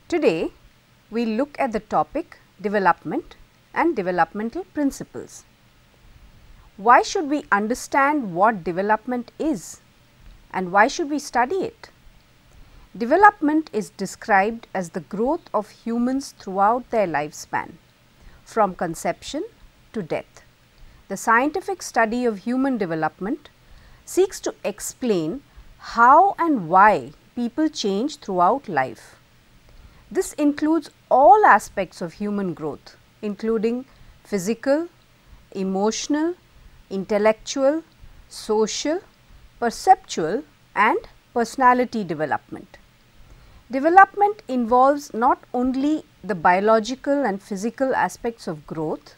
Today, we look at the topic development and developmental principles. Why should we understand what development is and why should we study it? Development is described as the growth of humans throughout their lifespan, from conception to death. The scientific study of human development seeks to explain how and why people change throughout life. This includes all aspects of human growth, including physical, emotional, intellectual, social, perceptual and personality development. Development involves not only the biological and physical aspects of growth,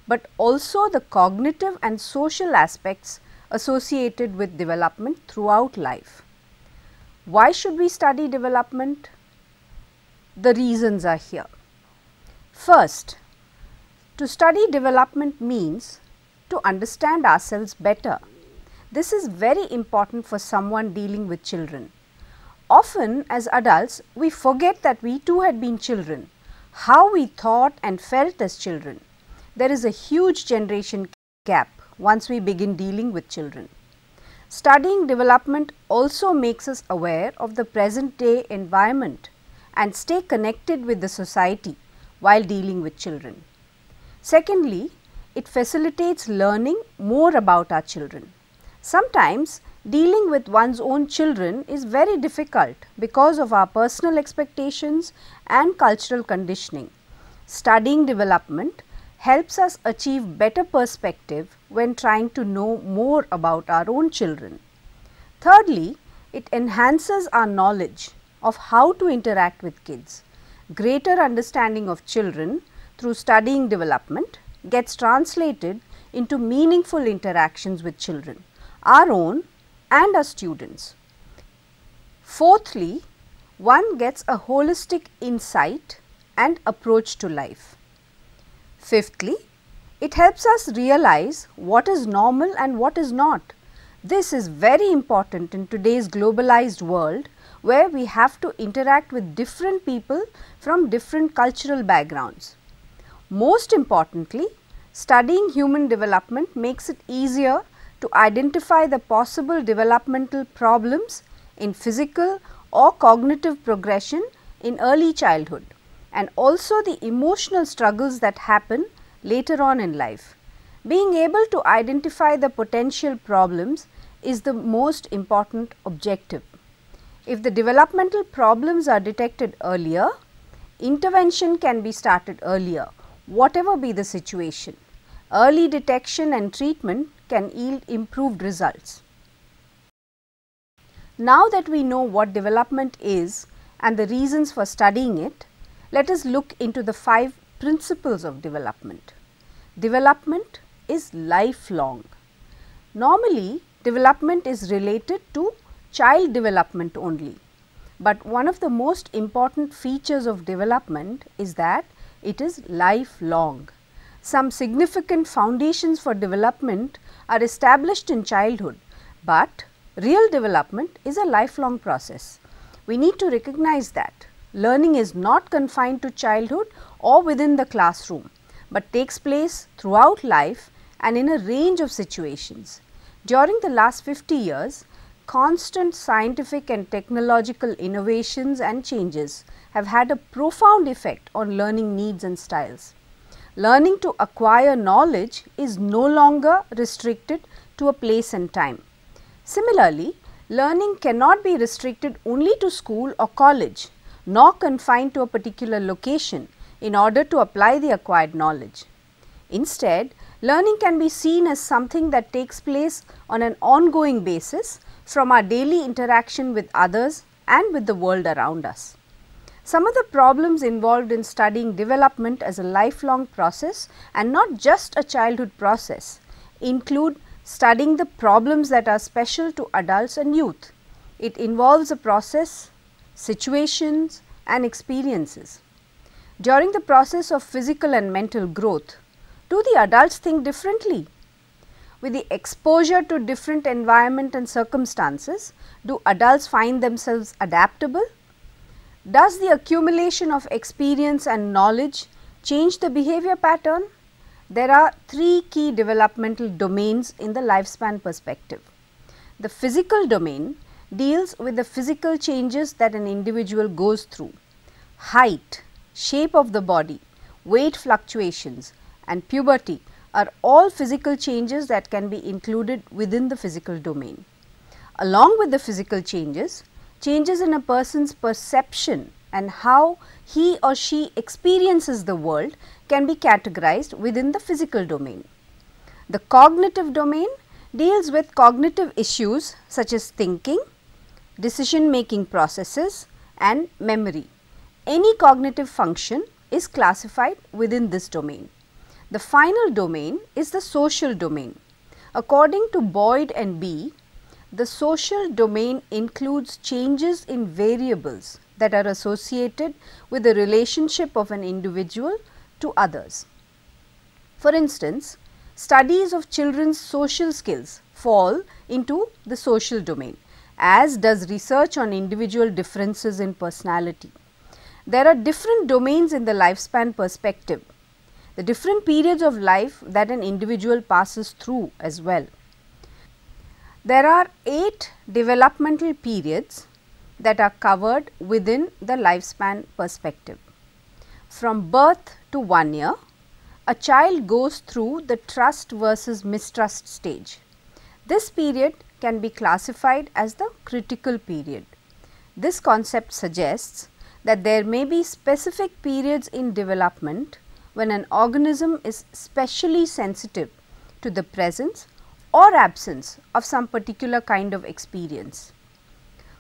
but also the cognitive and social aspects associated with development throughout life. Why should we study development? The reasons are here. First, to study development means to understand ourselves better. This is very important for someone dealing with children. Often as adults, we forget that we too had been children, how we thought and felt as children. There is a huge generation gap once we begin dealing with children. Studying development also makes us aware of the present day environment and stay connected with the society while dealing with children. Secondly, it facilitates learning more about our children. Sometimes dealing with one's own children is very difficult because of our personal expectations and cultural conditioning. Studying development helps us achieve better perspective when trying to know more about our own children. Thirdly, it enhances our knowledge of how to interact with kids. Greater understanding of children through studying development gets translated into meaningful interactions with children, our own and our students. Fourthly, one gets a holistic insight and approach to life. Fifthly, it helps us realize what is normal and what is not. This is very important in today's globalized world, where we have to interact with different people from different cultural backgrounds. Most importantly, studying human development makes it easier to identify the possible developmental problems in physical or cognitive progression in early childhood, and also the emotional struggles that happen later on in life. Being able to identify the potential problems is the most important objective. If the developmental problems are detected earlier, intervention can be started earlier, whatever be the situation. Early detection and treatment can yield improved results. Now that we know what development is and the reasons for studying it, let us look into the 5 principles of development. Development is lifelong. Normally, development is related to child development only, but one of the most important features of development is that it is lifelong. Some significant foundations for development are established in childhood, but real development is a lifelong process. We need to recognize that learning is not confined to childhood or within the classroom, but takes place throughout life and in a range of situations. During the last 50 years, constant scientific and technological innovations and changes have had a profound effect on learning needs and styles. Learning to acquire knowledge is no longer restricted to a place and time. Similarly, learning cannot be restricted only to school or college, nor confined to a particular location in order to apply the acquired knowledge. Instead, Learning can be seen as something that takes place on an ongoing basis from our daily interaction with others and with the world around us. Some of the problems involved in studying development as a lifelong process and not just a childhood process include studying the problems that are special to adults and youth. It involves a process, situations and experiences. During the process of physical and mental growth, do the adults think differently? With the exposure to different environment and circumstances, do adults find themselves adaptable? Does the accumulation of experience and knowledge change the behavior pattern? There are three key developmental domains in the lifespan perspective. The physical domain deals with the physical changes that an individual goes through. Height, shape of the body, weight fluctuations and puberty are all physical changes that can be included within the physical domain. Along with the physical changes, changes in a person's perception and how he or she experiences the world can be categorized within the physical domain. The cognitive domain deals with cognitive issues such as thinking, decision making processes and memory. Any cognitive function is classified within this domain. The final domain is the social domain. According to Boyd and Bee, the social domain includes changes in variables that are associated with the relationship of an individual to others. For instance, studies of children's social skills fall into the social domain, as does research on individual differences in personality. There are different domains in the lifespan perspective, the different periods of life that an individual passes through as well. There are 8 developmental periods that are covered within the lifespan perspective. From birth to 1 year, a child goes through the trust versus mistrust stage. This period can be classified as the critical period. This concept suggests that there may be specific periods in development when an organism is specially sensitive to the presence or absence of some particular kind of experience.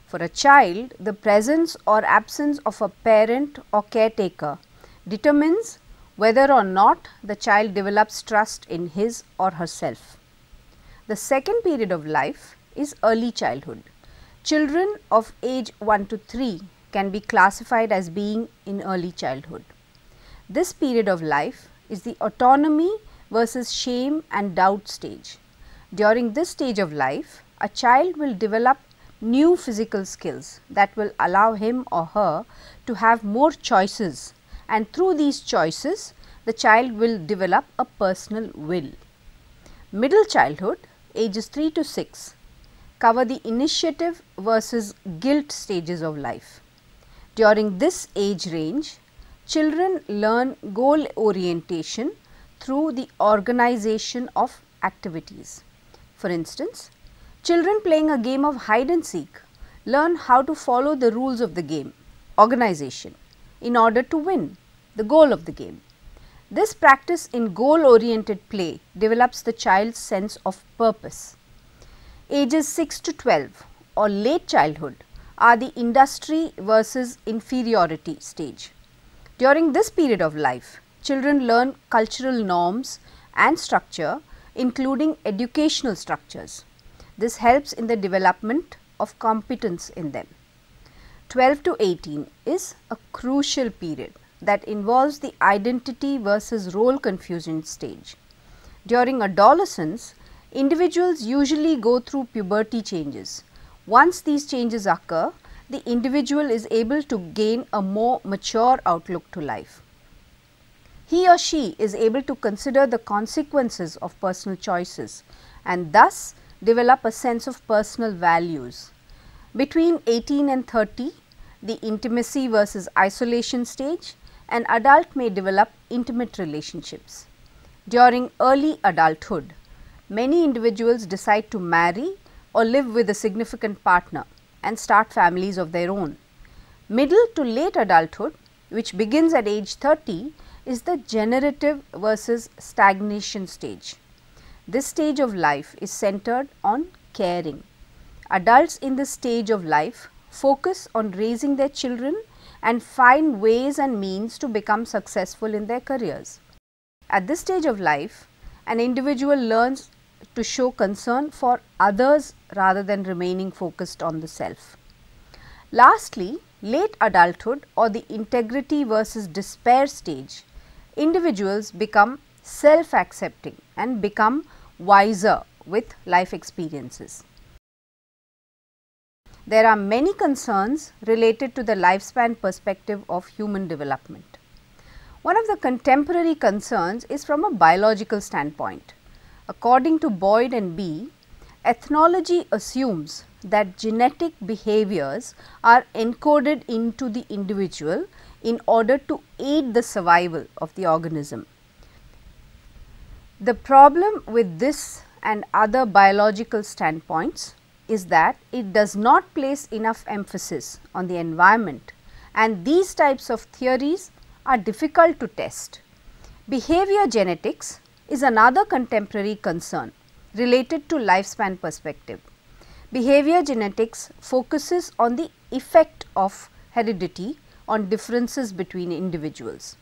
For a child, the presence or absence of a parent or caretaker determines whether or not the child develops trust in his or herself. The second period of life is early childhood. Children of age 1 to 3 can be classified as being in early childhood. This period of life is the autonomy versus shame and doubt stage. During this stage of life, a child will develop new physical skills that will allow him or her to have more choices, and through these choices the child will develop a personal will. Middle childhood, ages 3 to 6, cover the initiative versus guilt stages of life. During this age range, children learn goal orientation through the organization of activities. For instance, children playing a game of hide and seek learn how to follow the rules of the game, organization, in order to win the goal of the game. This practice in goal oriented play develops the child's sense of purpose. Ages 6 to 12 or late childhood are the industry versus inferiority stage. During this period of life, children learn cultural norms and structure, including educational structures. This helps in the development of competence in them. 12 to 18 is a crucial period that involves the identity versus role confusion stage. During adolescence, individuals usually go through puberty changes. Once these changes occur, the individual is able to gain a more mature outlook to life. He or she is able to consider the consequences of personal choices and thus develop a sense of personal values. Between 18 and 30, the intimacy versus isolation stage, an adult may develop intimate relationships. During early adulthood, many individuals decide to marry or live with a significant partner and start families of their own. Middle to late adulthood, which begins at age 30, is the generative versus stagnation stage. This stage of life is centered on caring. Adults in this stage of life focus on raising their children and find ways and means to become successful in their careers. At this stage of life, an individual learns to show concern for others rather than remaining focused on the self. Lastly, late adulthood or the integrity versus despair stage, individuals become self-accepting and become wiser with life experiences. There are many concerns related to the lifespan perspective of human development. One of the contemporary concerns is from a biological standpoint. According to Boyd and Bee, ethnology assumes that genetic behaviors are encoded into the individual in order to aid the survival of the organism. The problem with this and other biological standpoints is that it does not place enough emphasis on the environment, and these types of theories are difficult to test. Behavior genetics is another contemporary concern related to lifespan perspective. Behavior genetics focuses on the effect of heredity on differences between individuals.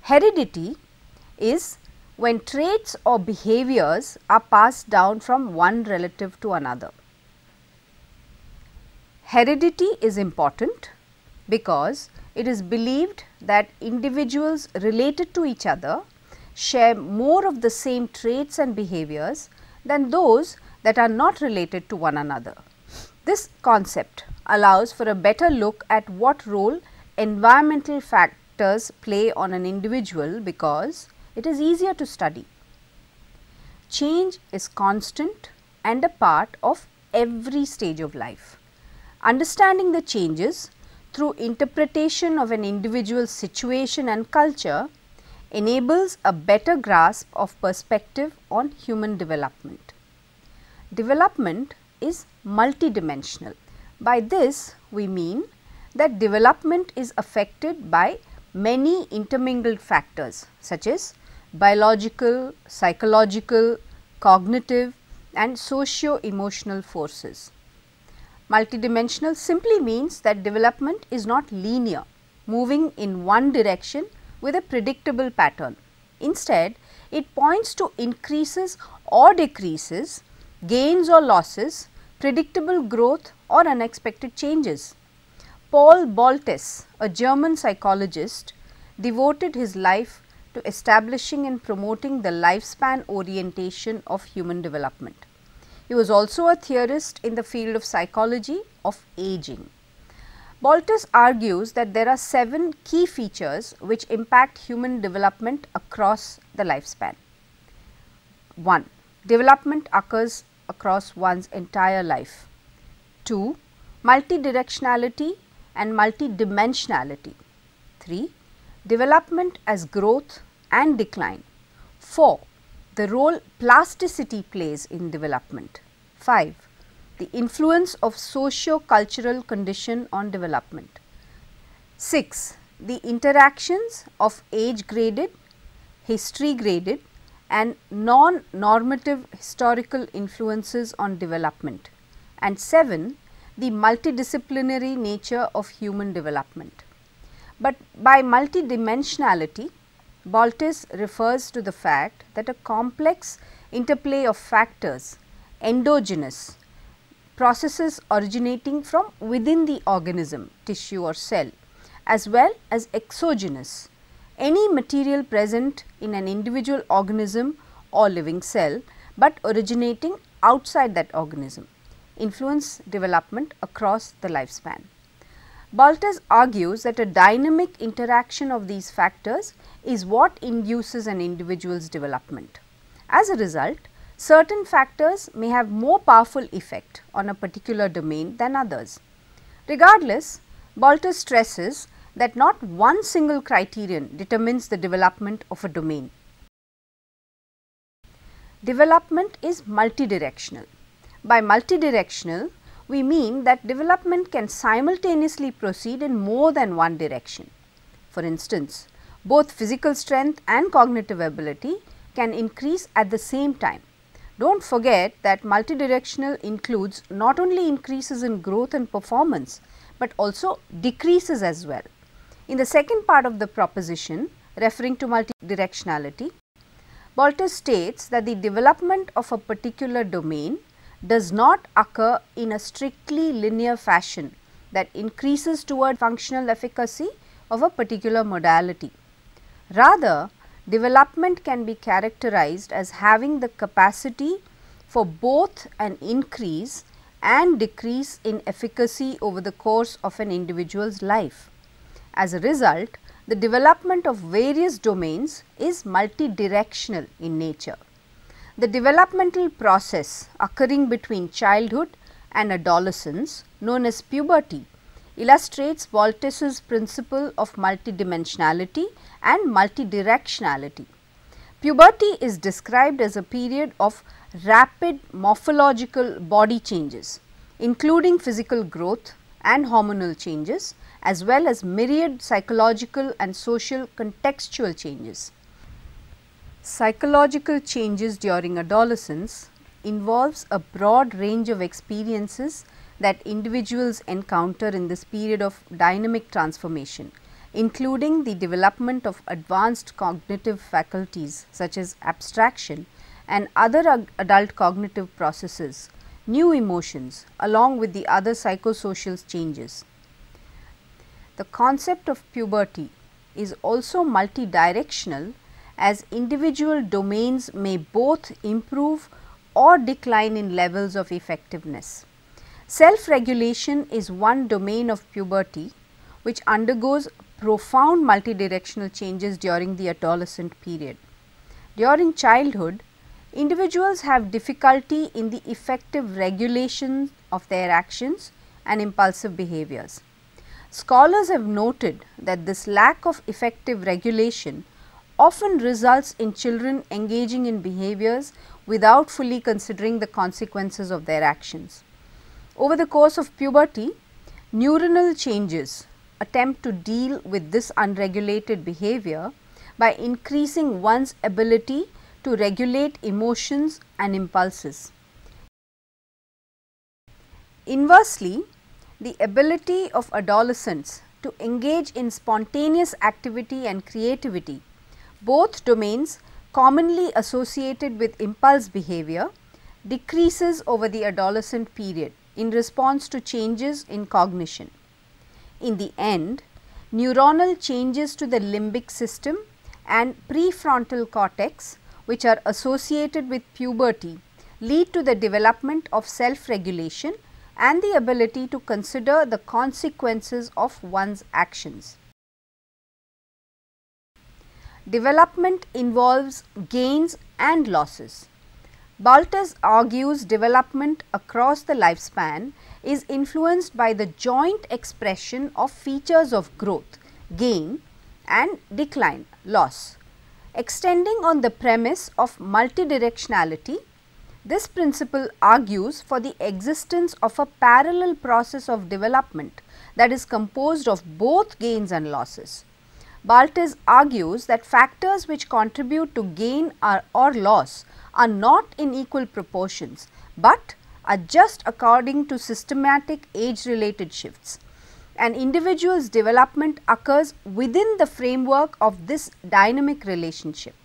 Heredity is when traits or behaviors are passed down from one relative to another. Heredity is important because it is believed that individuals related to each other share more of the same traits and behaviors than those that are not related to one another. This concept allows for a better look at what role environmental factors play on an individual because it is easier to study. Change is constant and a part of every stage of life. Understanding the changes through interpretation of an individual's situation and culture enables a better grasp of perspective on human development. Development is multidimensional. By this we mean that development is affected by many intermingled factors such as biological, psychological, cognitive and socio-emotional forces. Multidimensional simply means that development is not linear, moving in one direction with a predictable pattern. Instead, it points to increases or decreases, gains or losses, predictable growth or unexpected changes. Paul Boltes, a German psychologist, devoted his life to establishing and promoting the lifespan orientation of human development. He was also a theorist in the field of psychology of aging. Boltes argues that there are 7 key features which impact human development across the lifespan. 1. Development occurs across one's entire life. 2. Multidirectionality and multidimensionality. 3. Development as growth and decline. 4. The role plasticity plays in development. 5. The influence of socio-cultural condition on development. 6. The interactions of age graded, history graded and non-normative historical influences on development. And 7. The multidisciplinary nature of human development. But by multidimensionality, Boltes refers to the fact that a complex interplay of factors, endogenous, processes originating from within the organism, tissue or cell, as well as exogenous, any material present in an individual organism or living cell, but originating outside that organism, influence development across the lifespan. Boltes argues that a dynamic interaction of these factors is what induces an individual's development. As a result, certain factors may have more powerful effect on a particular domain than others. Regardless, Boltes stresses that not one single criterion determines the development of a domain. Development is multidirectional. By multidirectional, we mean that development can simultaneously proceed in more than one direction. For instance, Both physical strength and cognitive ability can increase at the same time. Don't forget that multidirectional includes not only increases in growth and performance, but also decreases as well. In the second part of the proposition referring to multidirectionality, Bolter states that the development of a particular domain does not occur in a strictly linear fashion that increases toward functional efficacy of a particular modality. Rather, development can be characterized as having the capacity for both an increase and decrease in efficacy over the course of an individual's life. As a result, the development of various domains is multidirectional in nature. The developmental process occurring between childhood and adolescence, known as puberty, illustrates Bolter's principle of multidimensionality and multidirectionality. Puberty is described as a period of rapid morphological body changes, including physical growth and hormonal changes, as well as myriad psychological and social contextual changes. Psychological changes during adolescence involves a broad range of experiences that individuals encounter in this period of dynamic transformation, including the development of advanced cognitive faculties such as abstraction and other adult cognitive processes, new emotions along with the other psychosocial changes. The concept of puberty is also multidirectional, as individual domains may both improve or decline in levels of effectiveness. Self-regulation is one domain of puberty which undergoes profound multidirectional changes during the adolescent period. During childhood, individuals have difficulty in the effective regulation of their actions and impulsive behaviors. Scholars have noted that this lack of effective regulation often results in children engaging in behaviors without fully considering the consequences of their actions. Over the course of puberty, neuronal changes attempt to deal with this unregulated behavior by increasing one's ability to regulate emotions and impulses. Inversely, the ability of adolescents to engage in spontaneous activity and creativity, both domains commonly associated with impulse behavior, decreases over the adolescent period in response to changes in cognition. In the end, neuronal changes to the limbic system and prefrontal cortex, which are associated with puberty, lead to the development of self-regulation and the ability to consider the consequences of one's actions. Development involves gains and losses. Bolter argues development across the lifespan is influenced by the joint expression of features of growth, gain, and decline, loss. Extending on the premise of multidirectionality, this principle argues for the existence of a parallel process of development that is composed of both gains and losses. Bolter argues that factors which contribute to gain or loss are not in equal proportions, but adjust according to systematic age-related shifts. An individual's development occurs within the framework of this dynamic relationship.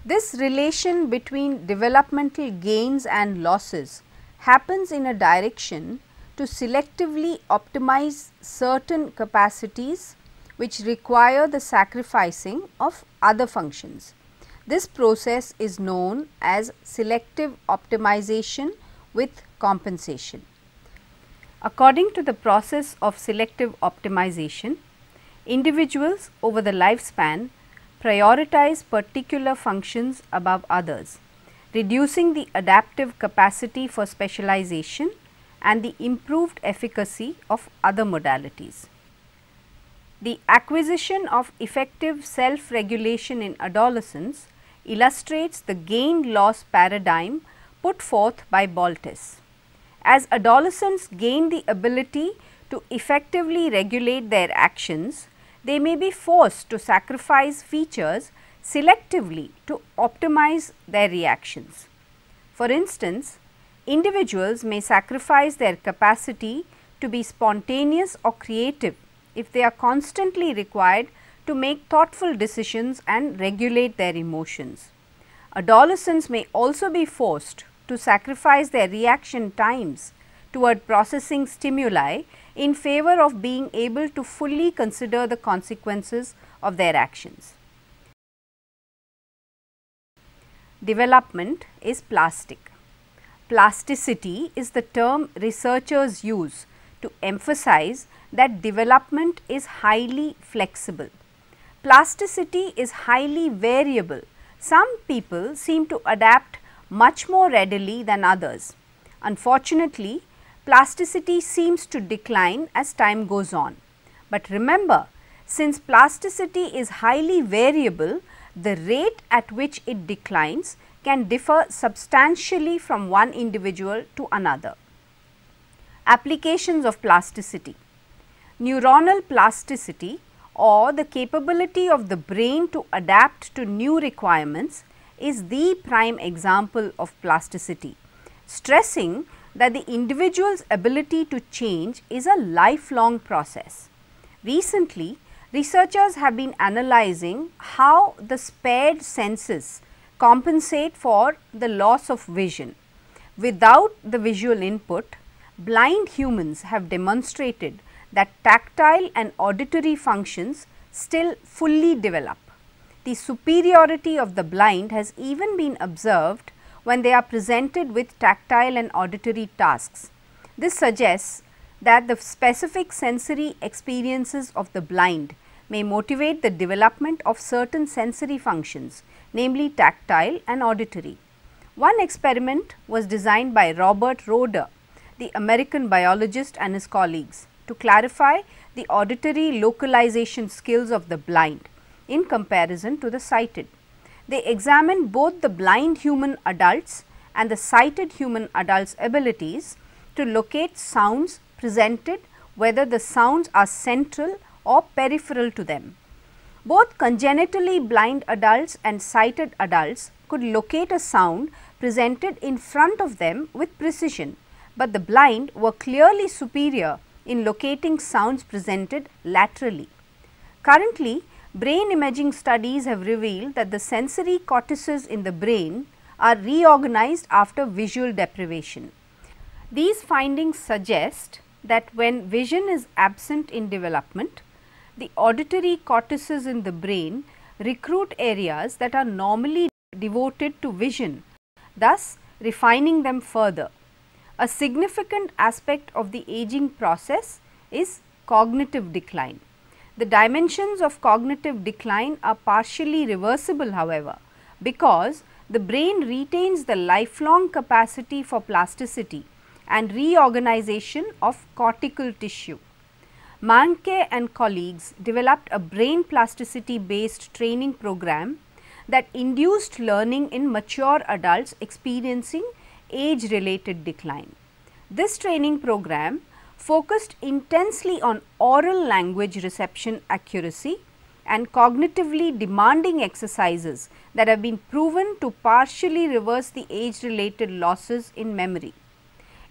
This relation between developmental gains and losses happens in a direction to selectively optimize certain capacities which require the sacrificing of other functions. This process is known as selective optimization with compensation. According to the process of selective optimization, individuals over the lifespan prioritize particular functions above others, reducing the adaptive capacity for specialization and the improved efficacy of other modalities. The acquisition of effective self-regulation in adolescence illustrates the gain-loss paradigm put forth by Bolter. As adolescents gain the ability to effectively regulate their actions, they may be forced to sacrifice features selectively to optimize their reactions. For instance, individuals may sacrifice their capacity to be spontaneous or creative if they are constantly required to make thoughtful decisions and regulate their emotions. Adolescents may also be forced to sacrifice their reaction times toward processing stimuli in favor of being able to fully consider the consequences of their actions. Development is plastic. Plasticity is the term researchers use to emphasize that development is highly flexible. Plasticity is highly variable. Some people seem to adapt much more readily than others. Unfortunately, plasticity seems to decline as time goes on. But remember, since plasticity is highly variable, the rate at which it declines can differ substantially from one individual to another. Applications of plasticity. Neuronal plasticity, or the capability of the brain to adapt to new requirements, is the prime example of plasticity, stressing that the individual's ability to change is a lifelong process. Recently, researchers have been analyzing how the spared senses compensate for the loss of vision. Without the visual input, blind humans have demonstrated that tactile and auditory functions still fully develop. The superiority of the blind has even been observed when they are presented with tactile and auditory tasks. This suggests that the specific sensory experiences of the blind may motivate the development of certain sensory functions, namely tactile and auditory. One experiment was designed by Robert Roeder, the American biologist, and his colleagues to clarify the auditory localization skills of the blind in comparison to the sighted. They examined both the blind human adults and the sighted human adults' abilities to locate sounds presented, whether the sounds are central or peripheral to them. Both congenitally blind adults and sighted adults could locate a sound presented in front of them with precision, but the blind were clearly superior in locating sounds presented laterally. Currently, brain imaging studies have revealed that the sensory cortices in the brain are reorganized after visual deprivation. These findings suggest that when vision is absent in development, the auditory cortices in the brain recruit areas that are normally devoted to vision, thus refining them further. A significant aspect of the aging process is cognitive decline. The dimensions of cognitive decline are partially reversible, however, because the brain retains the lifelong capacity for plasticity and reorganization of cortical tissue. Manke and colleagues developed a brain plasticity based training program that induced learning in mature adults experiencing age related decline. This training program focused intensely on oral language reception accuracy and cognitively demanding exercises that have been proven to partially reverse the age related losses in memory.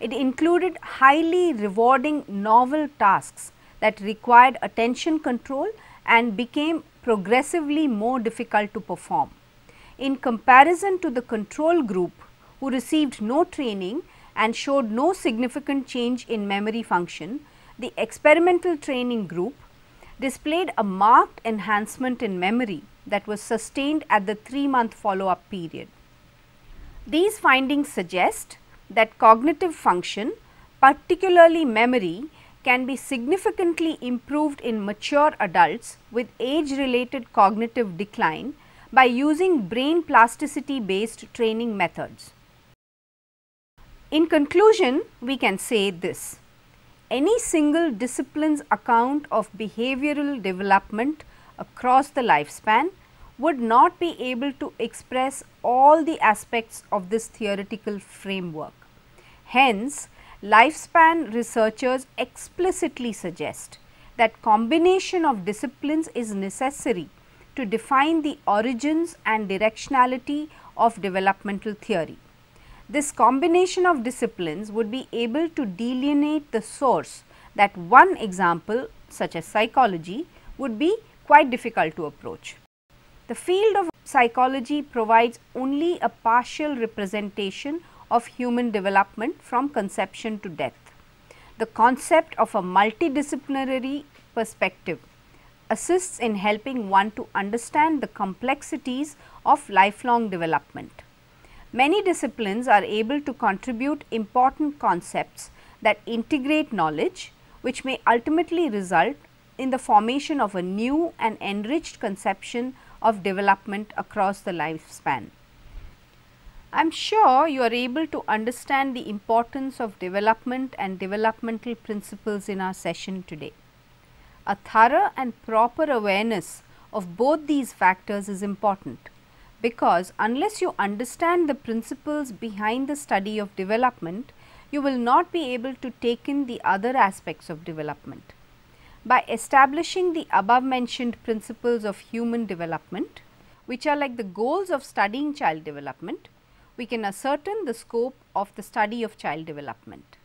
It included highly rewarding novel tasks that required attention control and became progressively more difficult to perform. In comparison to the control group, who received no training and showed no significant change in memory function, the experimental training group displayed a marked enhancement in memory that was sustained at the 3-month follow-up period. These findings suggest that cognitive function, particularly memory, can be significantly improved in mature adults with age-related cognitive decline by using brain plasticity based training methods. In conclusion, we can say this: any single discipline's account of behavioral development across the lifespan would not be able to express all the aspects of this theoretical framework. Hence, lifespan researchers explicitly suggest that combination of disciplines is necessary to define the origins and directionality of developmental theory. This combination of disciplines would be able to delineate the source that one example such as psychology would be quite difficult to approach. The field of psychology provides only a partial representation of human development from conception to death. The concept of a multidisciplinary perspective assists in helping one to understand the complexities of lifelong development. Many disciplines are able to contribute important concepts that integrate knowledge, which may ultimately result in the formation of a new and enriched conception of development across the lifespan. I am sure you are able to understand the importance of development and developmental principles in our session today. A thorough and proper awareness of both these factors is important, because unless you understand the principles behind the study of development, you will not be able to take in the other aspects of development. By establishing the above mentioned principles of human development, which are like the goals of studying child development, we can ascertain the scope of the study of child development.